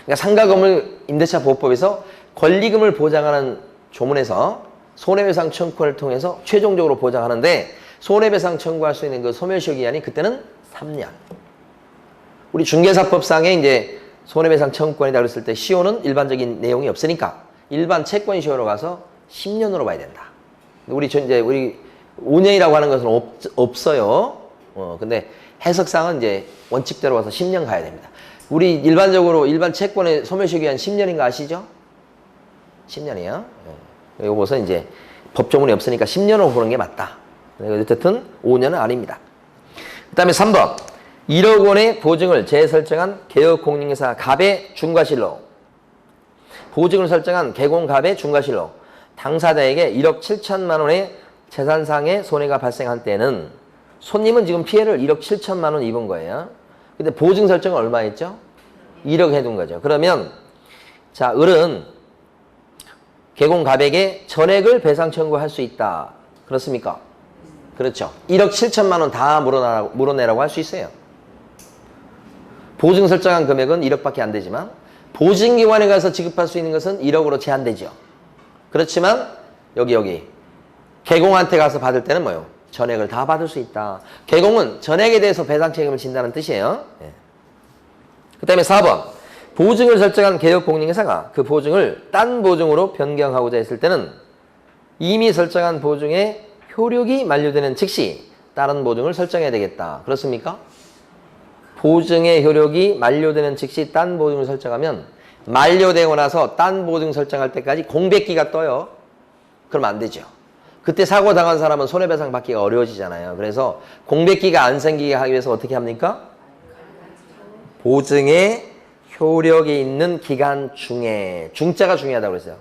그러니까 상가건물 임대차 보호법에서 권리금을 보장하는 조문에서 손해배상 청구를 통해서 최종적으로 보장하는데 손해배상 청구할 수 있는 그 소멸시효 기간이 그때는 3년. 우리 중개사법상에 이제 손해배상 청구권이다 그랬을 때 시효는 일반적인 내용이 없으니까 일반 채권 시효로 가서 10년으로 봐야 된다. 우리 5년이라고 하는 것은 없어요. 근데 해석상은 이제 원칙대로 가서 10년 가야 됩니다. 우리 일반적으로 일반 채권의 소멸시효 기간 10년인 거 아시죠? 10년이요. 요것은 이제 법조문이 없으니까 10년으로 보는 게 맞다. 어쨌든 5년은 아닙니다. 그 다음에 3번. 1억 원의 보증을 재설정한 개업공인회사 갑의 중과실로 보증을 설정한 개공갑의 중과실로 당사자에게 1억 7천만 원의 재산상의 손해가 발생한 때는 손님은 지금 피해를 1억 7천만 원 입은 거예요. 근데 보증 설정은 얼마 했죠? 1억 해둔 거죠. 그러면 자, 을은 개공갑에게 전액을 배상 청구할 수 있다. 그렇습니까? 그렇죠. 1억 7천만 원 다 물어내라고 할 수 있어요. 보증 설정한 금액은 1억밖에 안 되지만 보증기관에 가서 지급할 수 있는 것은 1억으로 제한되죠. 그렇지만 여기 개공한테 가서 받을 때는 뭐예요? 전액을 다 받을 수 있다. 개공은 전액에 대해서 배상 책임을 진다는 뜻이에요. 그 다음에 4번. 보증을 설정한 개업공인회사가 그 보증을 딴 보증으로 변경하고자 했을 때는 이미 설정한 보증의 효력이 만료되는 즉시 다른 보증을 설정해야 되겠다. 그렇습니까? 보증의 효력이 만료되는 즉시 딴 보증을 설정하면 만료되고 나서 딴 보증 설정할 때까지 공백기가 떠요. 그러면 안 되죠. 그때 사고 당한 사람은 손해배상 받기가 어려워지잖아요. 그래서 공백기가 안 생기게 하기 위해서 어떻게 합니까? 보증의 효력이 있는 기간 중에 중자가 중요하다고 그랬어요.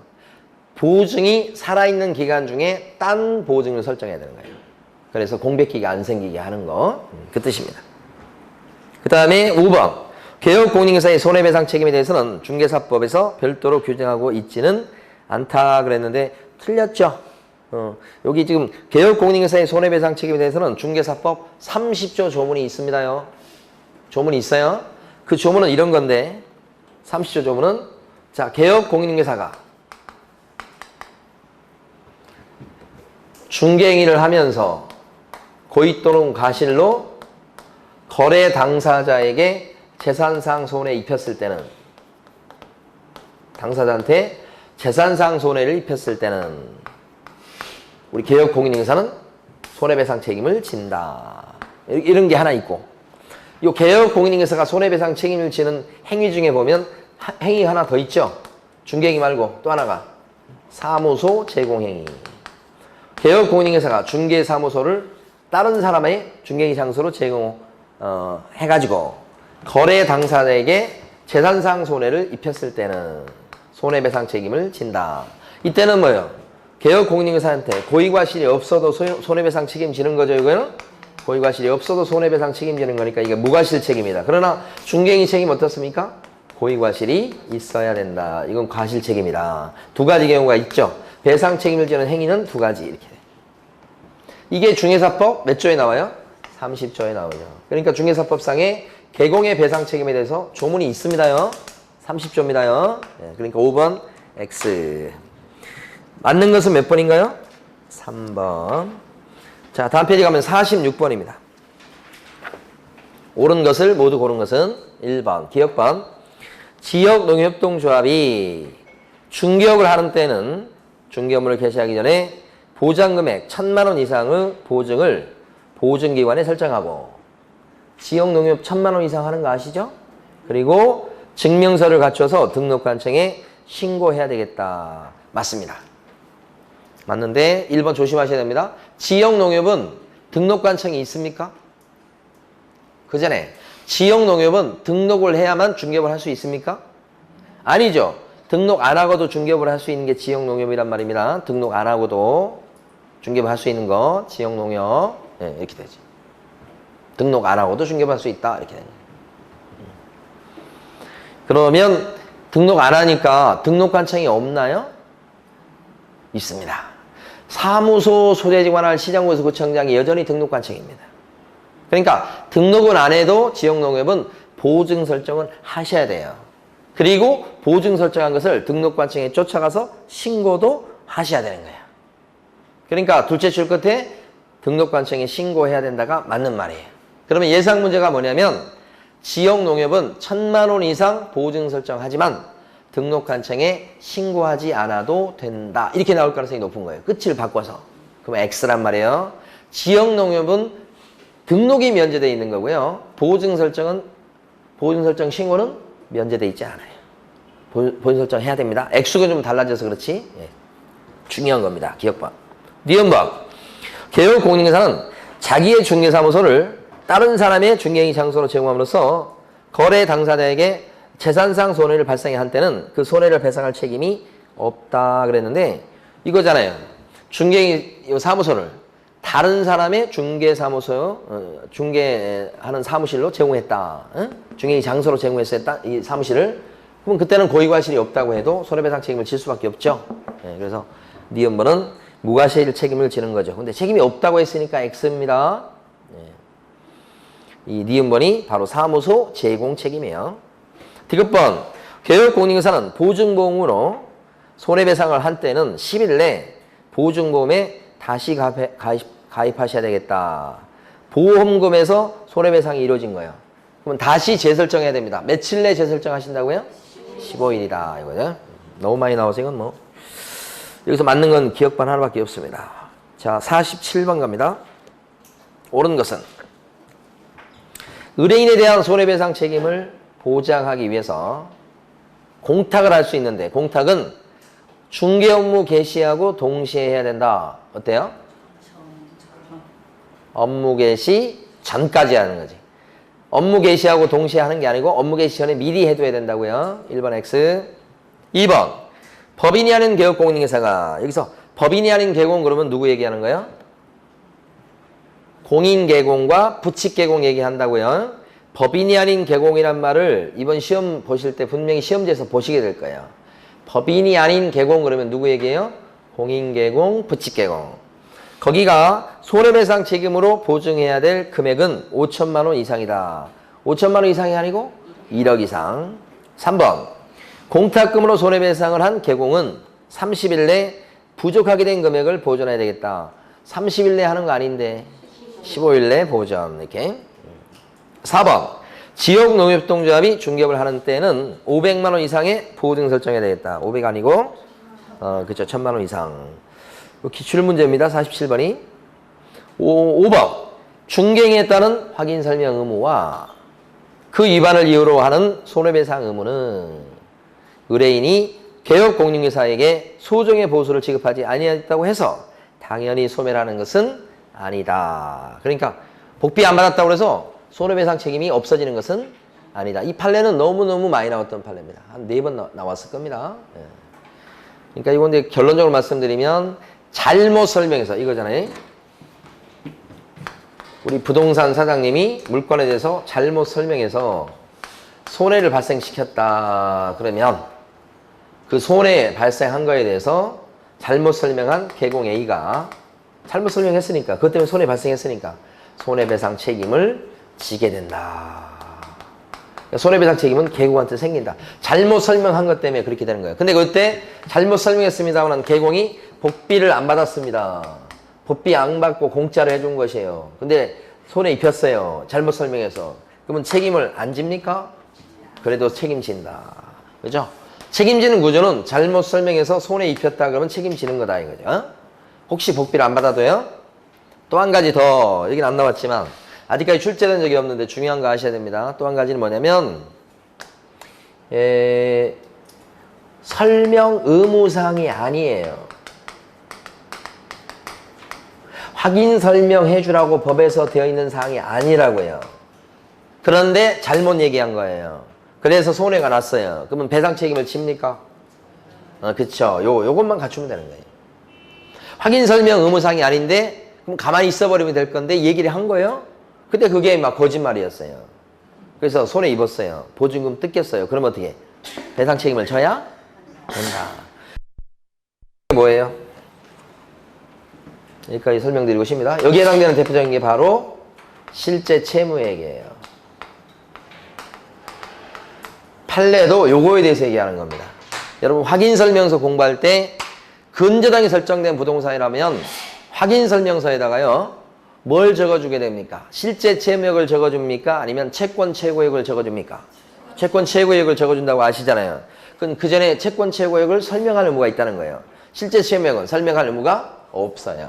보증이 살아있는 기간 중에 딴 보증을 설정해야 되는 거예요. 그래서 공백기가 안 생기게 하는 거. 그 뜻입니다. 그 다음에 5번. 개업공인회사의 손해배상 책임에 대해서는 중개사법에서 별도로 규정하고 있지는 않다 그랬는데 틀렸죠. 여기 지금 개업공인회사의 손해배상 책임에 대해서는 중개사법 30조 조문이 있습니다요. 조문이 있어요. 그 조문은 이런 건데 30조 조문은 자, 개업공인회사가 중개행위를 하면서 고의 또는 과실로 거래 당사자에게 재산상 손해 입혔을 때는 당사자한테 재산상 손해를 입혔을 때는 우리 개업공인회사는 손해배상 책임을 진다. 이런 게 하나 있고 이 개업공인회사가 손해배상 책임을 지는 행위 중에 보면 행위 하나 더 있죠. 중개행위 말고 또 하나가 사무소 제공행위. 개업공인회사가 중개사무소를 다른 사람의 중개행위 장소로 제공해가지고 거래 당사자에게 재산상 손해를 입혔을 때는 손해배상 책임을 진다. 이때는 뭐예요? 개업공인회사한테 고의과실이 없어도 손해배상 책임지는 거죠. 이거는 고의과실이 없어도 손해배상 책임지는 거니까 이게 무과실 책임이다. 그러나 중개행위 책임 어떻습니까? 고의과실이 있어야 된다. 이건 과실 책임이다. 두 가지 경우가 있죠. 배상 책임을 지는 행위는 두 가지 이렇게. 이게 중개사법 몇 조에 나와요? 30조에 나오죠. 그러니까 중개사법상에 개공의 배상 책임에 대해서 조문이 있습니다요. 30조입니다요. 그러니까 5번 X. 맞는 것은 몇 번인가요? 3번. 자, 다음 페이지 가면 46번입니다. 옳은 것을 모두 고른 것은 1번. 기억번. 지역농협동조합이 중개업을 하는 때는 중개 업무를 개시하기 전에 보장금액 1,000만 원 이상의 보증을 보증기관에 설정하고 지역농협 1,000만 원 이상 하는 거 아시죠? 그리고 증명서를 갖춰서 등록관청에 신고해야 되겠다. 맞습니다. 맞는데 1번 조심하셔야 됩니다. 지역농협은 등록관청이 있습니까? 그 전에 지역농협은 등록을 해야만 중개업을 할 수 있습니까? 아니죠. 등록 안 하고도 중개업을 할 수 있는 게 지역농협이란 말입니다. 등록 안 하고도 중개업을 할 수 있는 거 지역농협. 네, 이렇게 되지. 등록 안 하고도 중개업을 할 수 있다. 이렇게 되는 거예요. 그러면 등록 안 하니까 등록관청이 없나요? 있습니다. 사무소 소재지관할 시장구에서 구청장이 여전히 등록관청입니다. 그러니까 등록은 안 해도 지역농협은 보증 설정은 하셔야 돼요. 그리고 보증 설정한 것을 등록관청에 쫓아가서 신고도 하셔야 되는 거예요. 그러니까 둘째 줄 끝에 등록관청에 신고해야 된다가 맞는 말이에요. 그러면 예상 문제가 뭐냐면 지역농협은 1,000만 원 이상 보증 설정하지만 등록관청에 신고하지 않아도 된다. 이렇게 나올 가능성이 높은 거예요. 끝을 바꿔서. 그럼 X란 말이에요. 지역농협은 등록이 면제되어 있는 거고요. 보증 설정 신고는 면제되어 있지 않아요. 보증 설정 해야 됩니다. 액수가 좀 달라져서 그렇지. 예. 중요한 겁니다. 기억봐. 니은번. 개업 공인중개사는 자기의 중개사무소를 다른 사람의 중개인 장소로 제공함으로써 거래 당사자에게 재산상 손해를 발생해 한 때는 그 손해를 배상할 책임이 없다 그랬는데 이거잖아요. 중개인 사무소를 다른 사람의 중개사무소, 중개하는 사무실로 제공했다. 중개인 장소로 제공했어요. 이 사무실을. 그럼 그때는 고의과실이 없다고 해도 손해배상 책임을 질 수밖에 없죠. 네, 그래서 니은번은 무과실 책임을 지는 거죠. 근데 책임이 없다고 했으니까 X입니다. 네. 이 니은번이 바로 사무소 제공 책임이에요. 디귿번. 개업공인중개사는 보증보험으로 손해배상을 한 때는 10일 내 보증보험에 다시 가입하셔야 되겠다. 보험금에서 손해배상이 이루어진 거예요. 그러면 다시 재설정해야 됩니다. 며칠 내 재설정하신다고요? 15일이다 이거죠. 너무 많이 나와서 이건 뭐 여기서 맞는 건 기억반 하나밖에 없습니다. 자, 47번 갑니다. 옳은 것은 의뢰인에 대한 손해배상 책임을 보장하기 위해서 공탁을 할 수 있는데 공탁은 중개 업무 개시하고 동시에 해야 된다. 어때요? 업무 개시 전까지 하는 거지. 업무 개시하고 동시에 하는 게 아니고 업무 개시 전에 미리 해둬야 된다고요. 1번 X. 2번. 법인이 하는 개업공인중개사가 여기서 법인이 하는 개공 그러면 누구 얘기하는 거예요? 공인개공과 부칙개공 얘기한다고요. 법인이 아닌 개공이란 말을 이번 시험 보실 때 분명히 시험지에서 보시게 될 거예요. 법인이 아닌 개공 그러면 누구 얘기해요? 공인개공, 부칙개공. 거기가 손해배상 책임으로 보증해야 될 금액은 5천만 원 이상이다. 5천만 원 이상이 아니고 1억 이상. 3번. 공탁금으로 손해배상을 한 개공은 30일 내 부족하게 된 금액을 보존해야 되겠다. 30일 내 하는 거 아닌데 15일 내 보존. 이렇게. 4번. 지역농협동조합이 중개업을 하는 때는 500만 원 이상의 보증 설정해야 되겠다. 500 아니고 그쵸 1000만 원 이상. 기출문제입니다. 47번이. 5번. 중개행에 따른 확인 설명 의무와 그 위반을 이유로 하는 손해배상 의무는 의뢰인이 개업공인중개사에게 소정의 보수를 지급하지 아니했다고 해서 당연히 소멸하는 것은 아니다. 그러니까 복비 안 받았다고 해서 손해배상 책임이 없어지는 것은 아니다. 이 판례는 너무너무 많이 나왔던 판례입니다. 한 4번 나왔을 겁니다. 예. 그러니까 이건 이제 결론적으로 말씀드리면 잘못 설명해서 이거잖아요. 우리 부동산 사장님이 물건에 대해서 잘못 설명해서 손해를 발생시켰다 그러면 그 손해 발생한 거에 대해서 잘못 설명한 개공 A가 잘못 설명했으니까 그것 때문에 손해 발생했으니까 손해배상 책임을 지게 된다. 손해배상 책임은 개공한테 생긴다. 잘못 설명한 것 때문에 그렇게 되는 거예요. 근데 그때 잘못 설명했습니다만 개공이 복비를 안 받았습니다. 복비 안 받고 공짜로 해준 것이에요. 근데 손해 입혔어요. 잘못 설명해서. 그러면 책임을 안 집니까? 그래도 책임진다. 그죠? 책임지는 구조는 잘못 설명해서 손해 입혔다 그러면 책임지는 거다 이거죠. 어? 혹시 복비를 안 받아도요? 또 한 가지 더, 여긴 안 나왔지만 아직까지 출제된 적이 없는데 중요한 거 아셔야 됩니다. 또 한 가지는 뭐냐면 설명 의무사항이 아니에요. 확인 설명해 주라고 법에서 되어 있는 사항이 아니라고요. 그런데 잘못 얘기한 거예요. 그래서 손해가 났어요. 그러면 배상 책임을 집니까? 그쵸. 요것만 갖추면 되는 거예요. 확인 설명 의무사항이 아닌데 그럼 가만히 있어버리면 될 건데 얘기를 한 거예요. 근데 그게 막 거짓말이었어요. 그래서 손해 입었어요. 보증금 뜯겼어요. 그럼 어떻게? 배상 책임을 져야 된다. 뭐예요? 여기까지 설명드리고 싶습니다. 여기에 해당되는 대표적인 게 바로 실제 채무액이에요. 판례도 요거에 대해서 얘기하는 겁니다. 여러분 확인설명서 공부할 때 근저당이 설정된 부동산이라면 확인설명서에다가요 뭘 적어주게 됩니까? 실제 채무액을 적어줍니까? 아니면 채권 최고액을 적어줍니까? 채권 최고액을 적어준다고 아시잖아요. 그럼 그 전에 채권 최고액을 설명할 의무가 있다는 거예요. 실제 채무액은 설명할 의무가 없어요.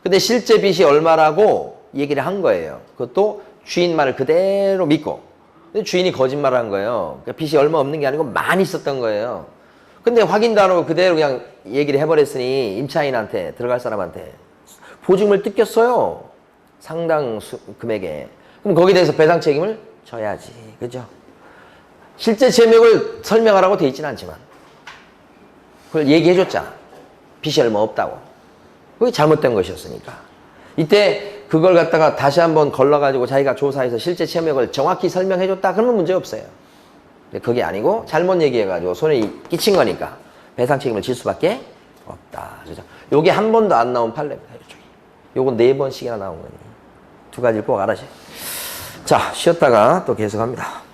근데 실제 빚이 얼마라고 얘기를 한 거예요. 그것도 주인 말을 그대로 믿고. 근데 주인이 거짓말을 한 거예요. 그러니까 빚이 얼마 없는 게 아니고 많이 있었던 거예요. 근데 확인도 안 하고 그대로 그냥 얘기를 해버렸으니 임차인한테, 들어갈 사람한테 보증금을 뜯겼어요. 상당 금액에. 그럼 거기에 대해서 배상 책임을 져야지. 그죠? 실제 채무액을 설명하라고 돼 있지는 않지만 그걸 얘기해줬잖아. 빚이 얼마 없다고. 그게 잘못된 것이었으니까. 이때 그걸 갖다가 다시 한번 걸러가지고 자기가 조사해서 실제 채무액을 정확히 설명해줬다. 그러면 문제 없어요. 근데 그게 아니고 잘못 얘기해가지고 손해 끼친 거니까 배상 책임을 질 수밖에 없다. 그죠? 요게 한 번도 안 나온 판례입니다. 이쪽이. 요건 4번씩이나 나온 거니. 두 가지를 꼭 알아셔야. 자, 쉬었다가 또 계속합니다.